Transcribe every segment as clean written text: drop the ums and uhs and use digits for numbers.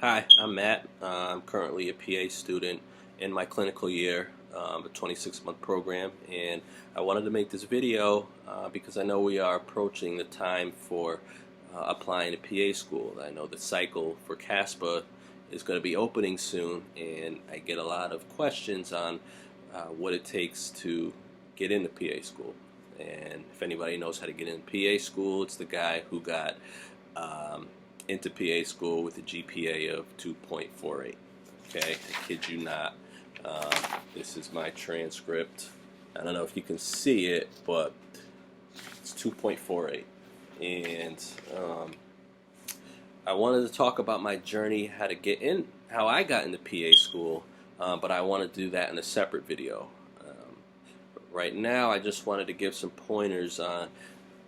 Hi, I'm Matt. I'm currently a PA student in my clinical year, a 26-month program, and I wanted to make this video because I know we are approaching the time for applying to PA school. I know the cycle for CASPA is going to be opening soon, and I get a lot of questions on what it takes to get into PA school. And if anybody knows how to get into PA school, it's the guy who got um, into PA school with a GPA of 2.48. Okay, I kid you not. Um, this is my transcript. I don't know if you can see it, but it's 2.48. And I wanted to talk about my journey, how to get in, how I got into PA school, but I want to do that in a separate video. Right now, I just wanted to give some pointers on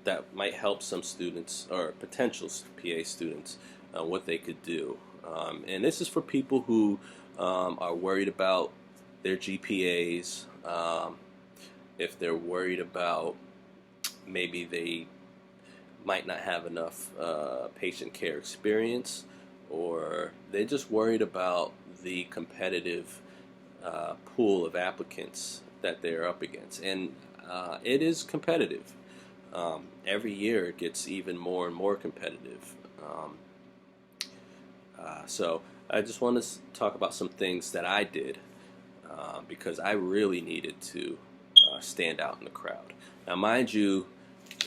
that might help some students or potential PA students what they could do. And this is for people who are worried about their GPAs, if they're worried about maybe they might not have enough patient care experience, or they're just worried about the competitive pool of applicants that they're up against. And it is competitive. Every year it gets even more and more competitive. So I just want to talk about some things that I did because I really needed to stand out in the crowd. Now, mind you,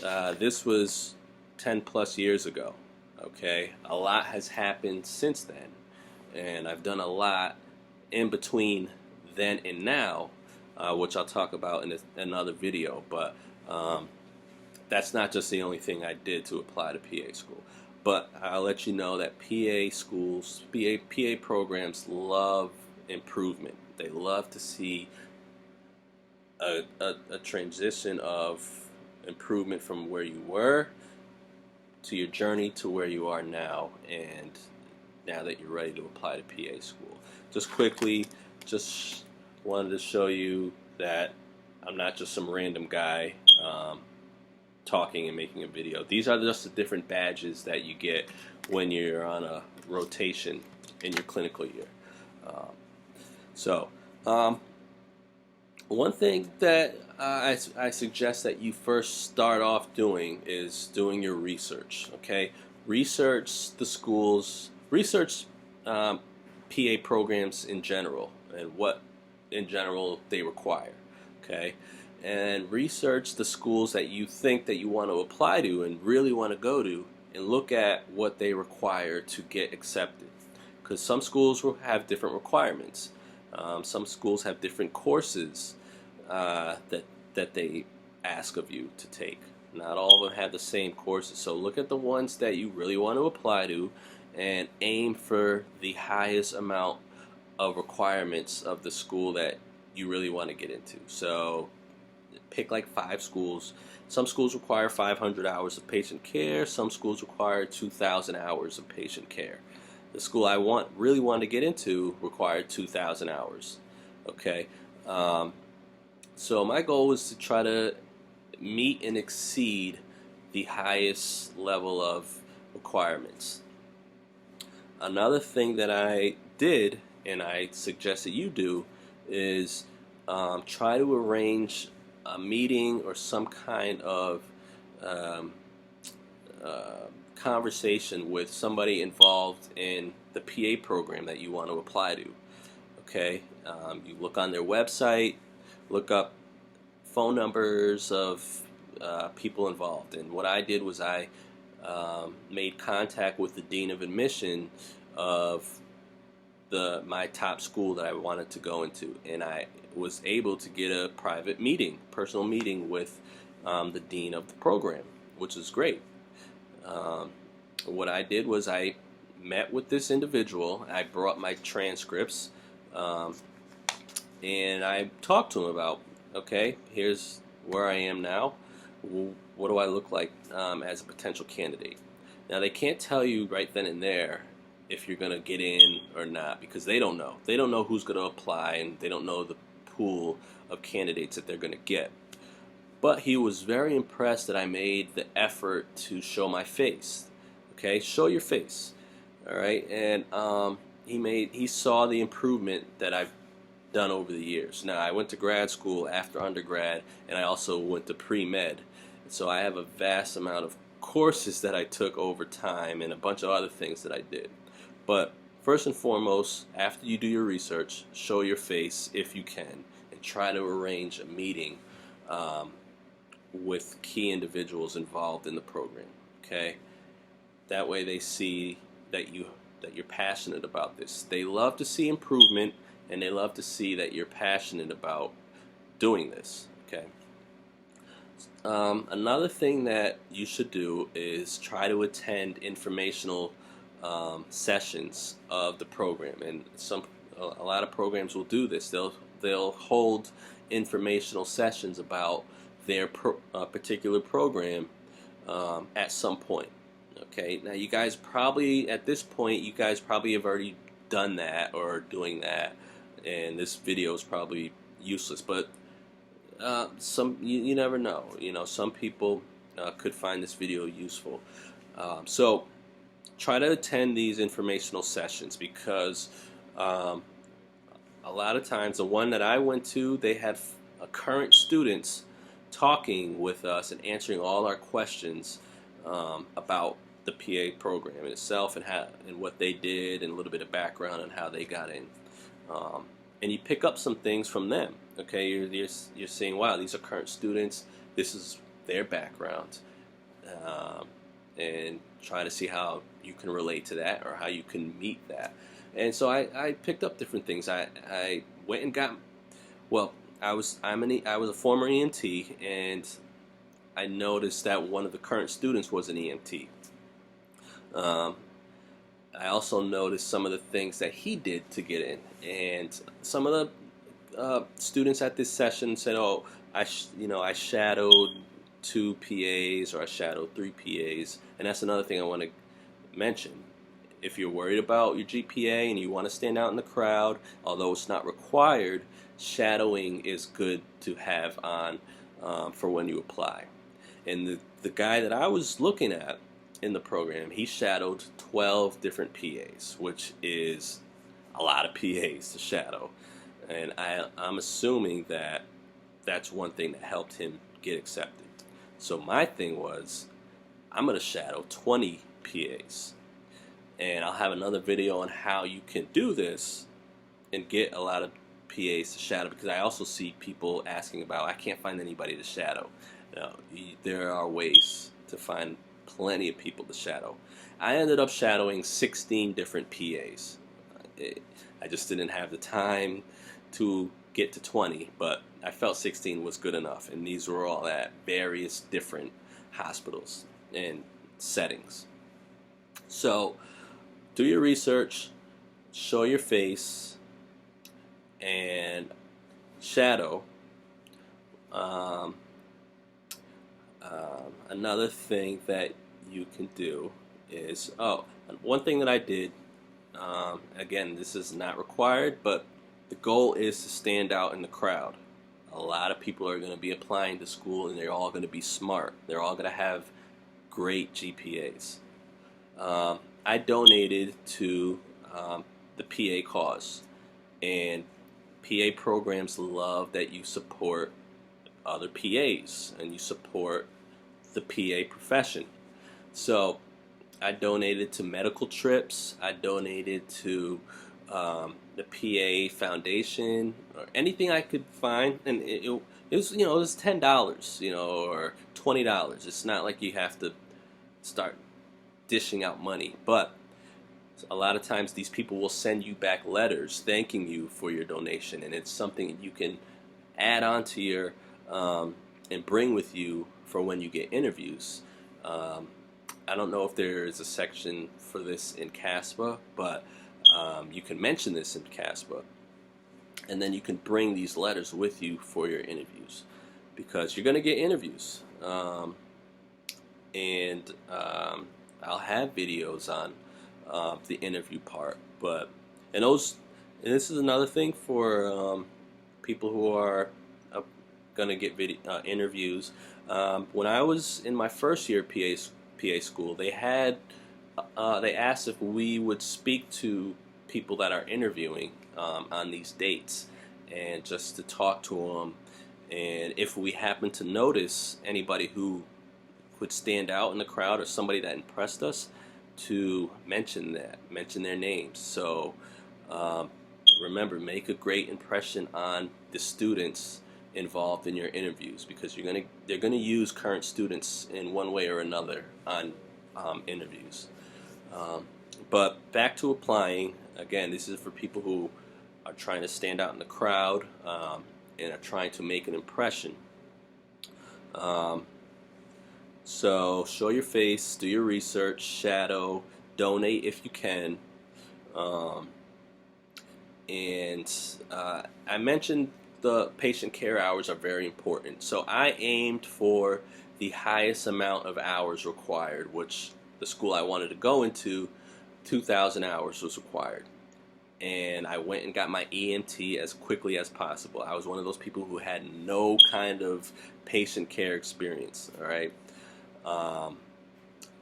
this was 10 plus years ago. Okay, a lot has happened since then, and I've done a lot in between then and now, which I'll talk about in another video. But that's not just the only thing I did to apply to PA school. But I'll let you know that PA schools, PA programs love improvement. They love to see a transition of improvement from where you were to your journey to where you are now, and now that you're ready to apply to PA school. Just quickly, just wanted to show you that I'm not just some random guy talking and making a video. These are just the different badges that you get when you're on a rotation in your clinical year. So, one thing that I suggest that you first start off doing is doing your research. Okay, research the schools, research PA programs in general and what in general they require. Okay, and research the schools that you think that you want to apply to and really want to go to, and look at what they require to get accepted. Because some schools will have different requirements. Some schools have different courses that they ask of you to take. Not all of them have the same courses. So look at the ones that you really want to apply to and aim for the highest amount of requirements of the school that you really want to get into. So pick like 5 schools. Some schools require 500 hours of patient care. Some schools require 2,000 hours of patient care. The school I really wanted to get into required 2,000 hours. Okay, so my goal was to try to meet and exceed the highest level of requirements. Another thing that I did, and I suggest that you do, is try to arrange a meeting or some kind of conversation with somebody involved in the PA program that you want to apply to. Okay, you look on their website, look up phone numbers of people involved. And what I did was I made contact with the dean of admission of my top school that I wanted to go into, and I was able to get a private meeting, personal meeting with the dean of the program, which is great. What I did was I met with this individual. I brought my transcripts, and I talked to him about, okay, here's where I am now. What do I look like as a potential candidate? Now, they can't tell you right then and there if you're going to get in or not, because they don't know. They don't know who's going to apply, and they don't know the pool of candidates that they're going to get. But he was very impressed that I made the effort to show my face. Okay, show your face. All right, and he saw the improvement that I've done over the years. Now, I went to grad school after undergrad, and I also went to pre-med. So I have a vast amount of courses that I took over time and a bunch of other things that I did. But first and foremost, after you do your research, show your face if you can, and try to arrange a meeting um, with key individuals involved in the program. Okay, that way they see that you're passionate about this. They love to see improvement, and they love to see that you're passionate about doing this. Okay. Another thing that you should do is try to attend informational sessions of the program, and a lot of programs will do this. They'll hold informational sessions about their particular program at some point. Okay, now you guys probably at this point you guys probably have already done that or are doing that, and this video is probably useless. But you never know. You know, some people could find this video useful. So try to attend these informational sessions because a lot of times the one that I went to, they had current students talking with us and answering all our questions about the PA program in itself and what they did and a little bit of background on how they got in. And you pick up some things from them. Okay, you're saying, wow, these are current students. This is their background, and try to see how you can relate to that or how you can meet that. And so I picked up different things. I went and got, well, I was a former EMT, and I noticed that one of the current students was an EMT. I also noticed some of the things that he did to get in, and some of the students at this session said, "Oh, I shadowed 2 PAs or I shadowed 3 PAs," and that's another thing I want to mention. If you're worried about your GPA and you want to stand out in the crowd, although it's not required, shadowing is good to have on for when you apply. And the guy that I was looking at in the program, he shadowed 12 different PAs, which is a lot of PAs to shadow. And I'm assuming that that's one thing that helped him get accepted. So my thing was, I'm going to shadow 20 PAs. And I'll have another video on how you can do this and get a lot of PAs to shadow, because I also see people asking about, I can't find anybody to shadow. There are ways to find plenty of people to shadow. I ended up shadowing 16 different PAs. I just didn't have the time to get to 20, but I felt 16 was good enough, and these were all at various different hospitals and settings. So do your research, show your face, and shadow. Another thing that you can do is, one thing that I did, again, this is not required, but the goal is to stand out in the crowd. A lot of people are going to be applying to school, and they're all going to be smart. They're all going to have great GPAs. I donated to the PA cause, and PA programs love that you support other PAs and you support the PA profession. So I donated to medical trips. I donated to the PA Foundation, or anything I could find, and it was it was $10, or $20. It's not like you have to start dishing out money, but a lot of times these people will send you back letters thanking you for your donation, and it's something that you can add on to your and bring with you for when you get interviews. I don't know if there is a section for this in CASPA, but you can mention this in CASPA, and then you can bring these letters with you for your interviews, because you're going to get interviews. And I'll have videos on the interview part, and this is another thing for people who are going to get interviews. When I was in my first year PA school, they had they asked if we would speak to people that are interviewing on these dates, and just to talk to them, and if we happen to notice anybody who would stand out in the crowd or somebody that impressed us, to mention their names. So um, remember, make a great impression on the students involved in your interviews, because they're gonna use current students in one way or another on interviews. Um, but back to applying. Again, this is for people who are trying to stand out in the crowd, and are trying to make an impression. Um, so show your face, do your research, shadow, donate if you can. Um, and I mentioned the patient care hours are very important. So I aimed for the highest amount of hours required, which the school I wanted to go into, 2,000 hours was required. And I went and got my EMT as quickly as possible. I was one of those people who had no kind of patient care experience. All right. Um,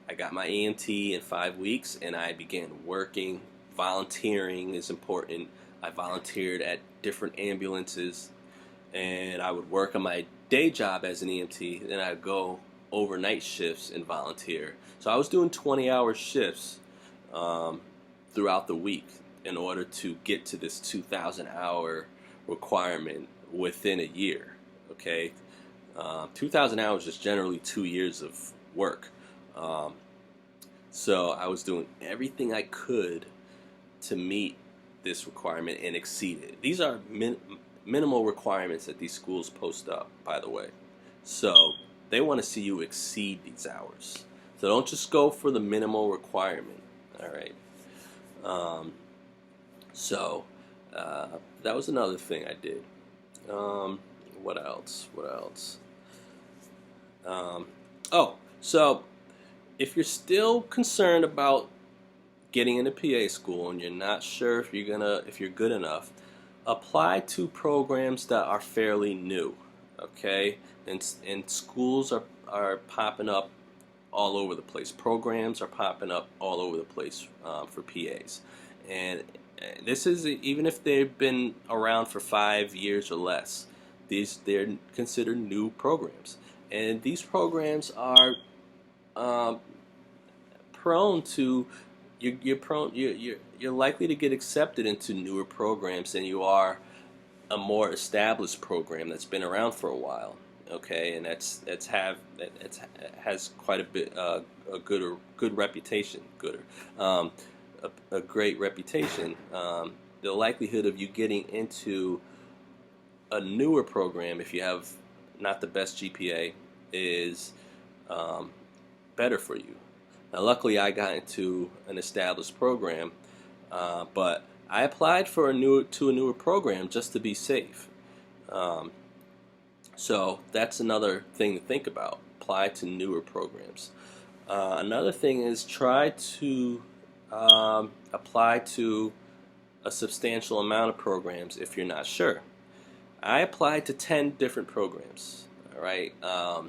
I got my EMT in 5 weeks, and I began working. Volunteering is important. I volunteered at different ambulances, and I would work on my day job as an EMT. Then I'd go overnight shifts and volunteer. So I was doing 20-hour shifts um, throughout the week in order to get to this 2,000-hour requirement within a year. Okay, 2,000 hours is generally 2 years of work. Um, so I was doing everything I could to meet this requirement and exceed it. These are minimal requirements that these schools post up, by the way. So they want to see you exceed these hours. So don't just go for the minimal requirement. All right. Um, so that was another thing I did. What else? What else? So if you're still concerned about getting into PA school and you're not sure if you're good enough, apply to programs that are fairly new. Okay, and schools are popping up all over the place. Programs are popping up all over the place for PAs, and this is even if they've been around for 5 years or less. They're considered new programs, and these programs are um, prone to you're likely to get accepted into newer programs than you are a more established program that's been around for a while. Okay, and that's has quite a bit a good reputation, a great reputation. The likelihood of you getting into a newer program, if you have not the best GPA, is better for you. Now, luckily, I got into an established program, but I applied for a newer program just to be safe. So that's another thing to think about. Apply to newer programs. Another thing is try to apply to a substantial amount of programs if you're not sure. I applied to 10 different programs. All right. I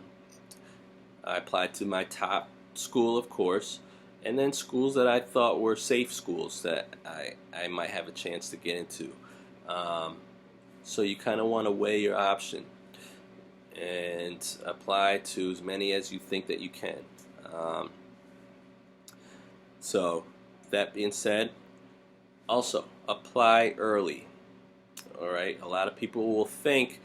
applied to my top school, of course, and then schools that I thought were safe schools that I might have a chance to get into. So you kind of want to weigh your option and apply to as many as you think that you can. So that being said, also apply early. All right, a lot of people will think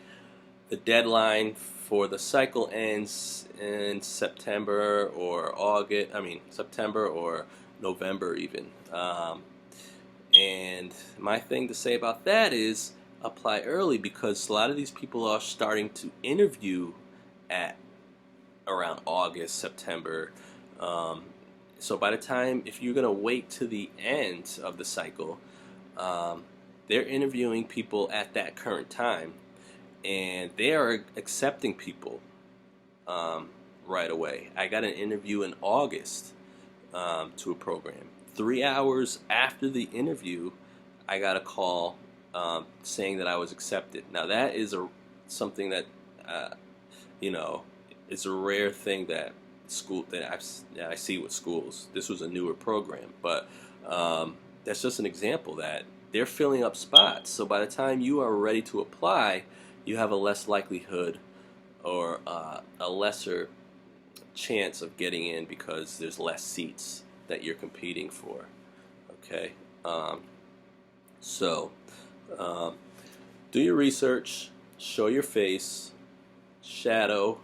the deadline for the cycle ends in September or August. I mean September or November even. And my thing to say about that is apply early, because a lot of these people are starting to interview at around August, September. So by the time, if you're going to wait to the end of the cycle, they're interviewing people at that current time, and they are accepting people right away. I got an interview in August to a program. 3 hours after the interview, I got a call saying that I was accepted. Now that is something that it's a rare thing that school that I see with schools. This was a newer program, but that's just an example that they're filling up spots. So by the time you are ready to apply, you have a less likelihood or a lesser chance of getting in because there's less seats that you're competing for. Okay, so do your research, show your face, shadow,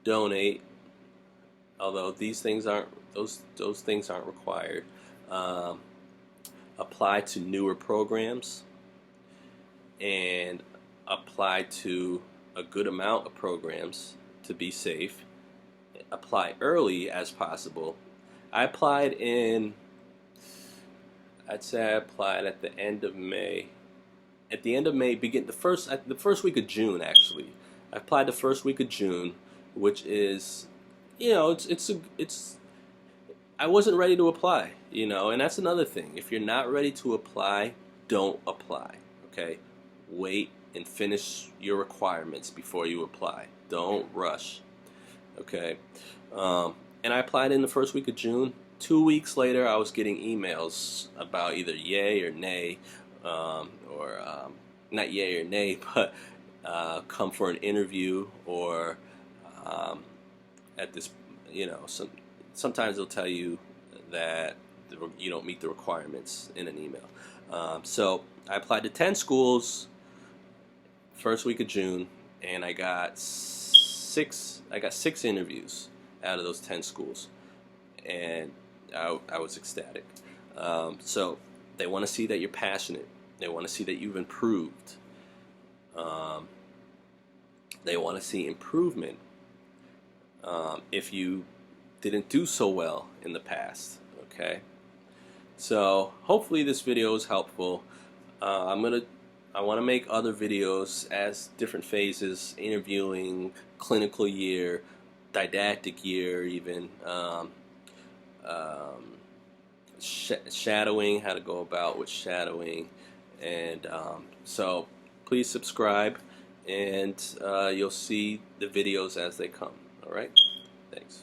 donate. Although these things aren't those things aren't required. Apply to newer programs and apply to a good amount of programs to be safe. Apply early as possible. I applied I'd say I applied at the end of May. At the end of May, begin the first week of June actually. I applied the first week of June, which is, it's I wasn't ready to apply, and that's another thing. If you're not ready to apply, don't apply. Okay, wait and finish your requirements before you apply. Don't rush. Okay, and I applied in the first week of June. 2 weeks later, I was getting emails about either yay or nay, or not yay or nay, but come for an interview, or at this, sometimes they'll tell you that you don't meet the requirements in an email. So I applied to 10 schools first week of June, and I got six interviews out of those 10 schools, and I was ecstatic. So they want to see that you're passionate. They want to see that you've improved. They want to see improvement if you didn't do so well in the past. Okay, so hopefully this video is helpful. I want to make other videos as different phases: interviewing, clinical year, didactic year, even shadowing, how to go about with shadowing, and so please subscribe, and you'll see the videos as they come. All right, thanks.